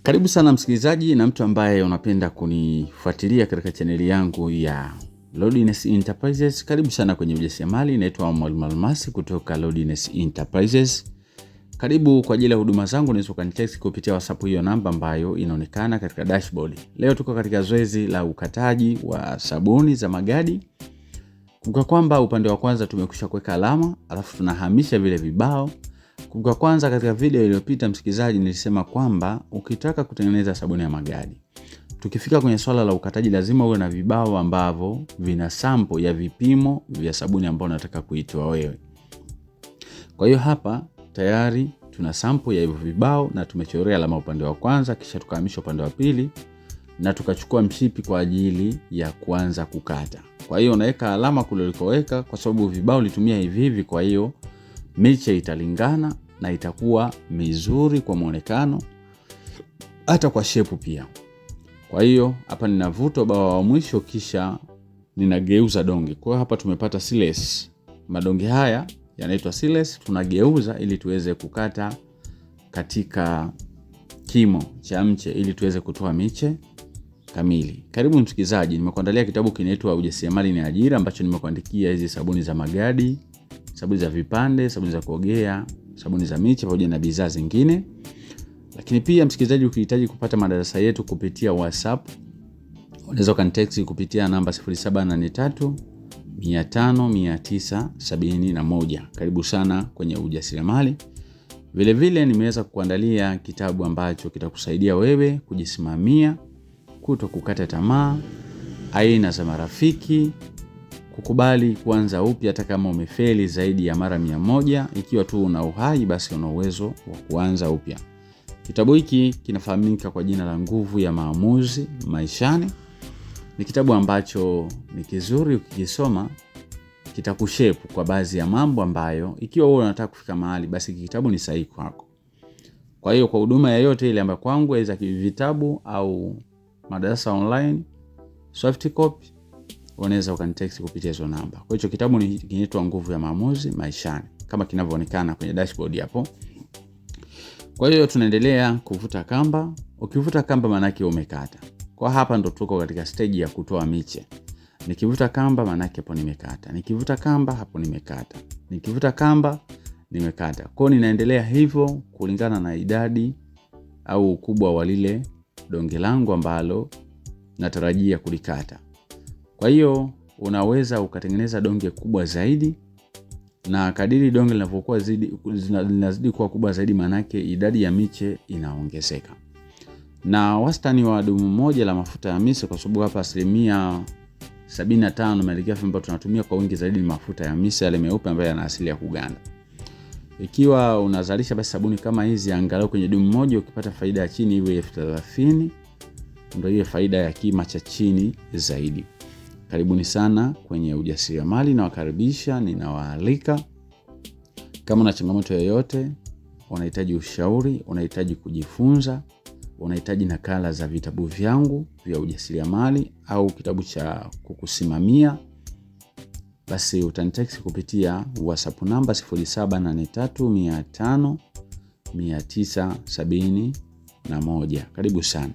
Karibu sana msikilizaji na mtu ambaye unapenda kunifuatilia katika chaneli yangu ya Lodness Enterprises. Karibu sana kwenye ujasiriamali. Naitwa Mwalimu Almasi kutoka Lodness Enterprises. Karibu kwa ajili ya huduma zangu. Unaweza kunitext kupitia WhatsApp, hiyo namba ambayo inaonekana katika dashboard. Leo tuko katika zoezi la ukataji wa sabuni za magadi. Kumbuka kwamba upande wa kwanza tumekwisha kuweka alama, alafu tunahamisha vile vibao. Kumbuka kwanza katika video iliyopita msikilizaji nilisema kwamba ukitaka kutengeneza sabuni ya magadi, tukifika kwenye swala la ukataji lazima uwe na vibao ambavyo vina sample ya vipimo vya sabuni ambayo unataka kuitoa wewe. Kwa hiyo hapa tayari tuna sample ya hivyo vibao na tumechorea alama upande wa kwanza, kisha tukahamisha upande wa pili na tukachukua mshipi kwa ajili ya kuanza kukata. Kwa hiyo unaweka alama kule ulikoweka kwa sababu vibao litumia hivi, kwa hiyo miche italingana na itakuwa mizuri kwa muonekano hata kwa shape pia. Kwa hiyo hapa ninavuta bao wa mwisho kisha ninageuza donge. Kwa hiyo hapa tumepata siles. Madonge haya yanaitwa siles, tunageuza ili tuweze kukata katika kimo cha mche ili tuweze kutoa miche kamili. Karibu msikilizaji, nimekuandalia kitabu kinaitwa Ujasiriamali ni Ajira ambacho nimekuandikia hizi sabuni za magadi, sabuni za vipande, sabuni za kuogea, sabuni za miche pamoja na bidhaa zingine. Lakini pia msikilizaji, ukihitaji kupata madarasa yetu kupitia WhatsApp, unaweza kunitext kupitia namba 0783 500 971. Karibu sana kwenye ujasiriamali. Vile vile nimeweza kukuandalia kitabu ambacho kitakusaidia wewe kujisimamia, kutokukata tamaa, aina za marafiki, kukubali kuanza upya hata kama umefeli zaidi ya mara 100. Ikiwa tu una uhai basi una uwezo wa kuanza upya. Kitabu hiki kinafahamika kwa jina la Nguvu ya Maamuzi Maishani. Ni kitabu ambacho ni kizuri, ukikisoma kitakushape kwa baadhi ya mambo ambayo ikiwa wewe unataka kufika mahali basi kitabu ni sahihi kwako. Kwa hiyo kwa huduma yoyote ile ambayo kwangu aidha vitabu au madarasa online, soft copy, unaweza ukanitext kupitia hizo namba. Kwa hiyo kitabu kinaitwa Nguvu ya Maamuzi Maishani kama kinavyoonekana kwenye dashboard hapo. Kwa hiyo tunaendelea kuvuta kamba. Ukivuta kamba maana yake umekata. Kwa hapa ndo tuko katika stage ya kutoa miche. Nikivuta kamba maana yake hapo nimekata. Nikivuta kamba hapo nimekata. Nikivuta kamba nimekata. Kwa hiyo ninaendelea hivyo kulingana na idadi au ukubwa wa lile donge langu ambalo natarajia kulikata. Kwa hiyo unaweza ukatengeneza donge kubwa zaidi, na kadiri donge linavyokuwa linazidi kuwa kubwa zaidi maana yake idadi ya miche inaongezeka. Na wastani wa dumu moja la mafuta ya mise, kwa sababu hapa 75% malighafi ambayo tunatumia kwa wingi zaidi ni mafuta ya mise yale meupe ambayo yana asili ya kuganda. Ikiwa unazalisha basi sabuni kama hizi angalau kwenye dumu moja ukipata faida ya chini iwe 30,000, ndio hiyo faida ya kima cha chini zaidi. Karibuni sana kwenye ujasiriamali, na wakaribisha, ninawaalika. Kama una changamoto yoyote, unahitaji ushauri, unahitaji kujifunza, unahitaji nakala za vitabu vyangu vya ujasiriamali au kitabu cha kukusimamia, basi utanitext kupitia WhatsApp namba 0783 500 971. Karibu sana.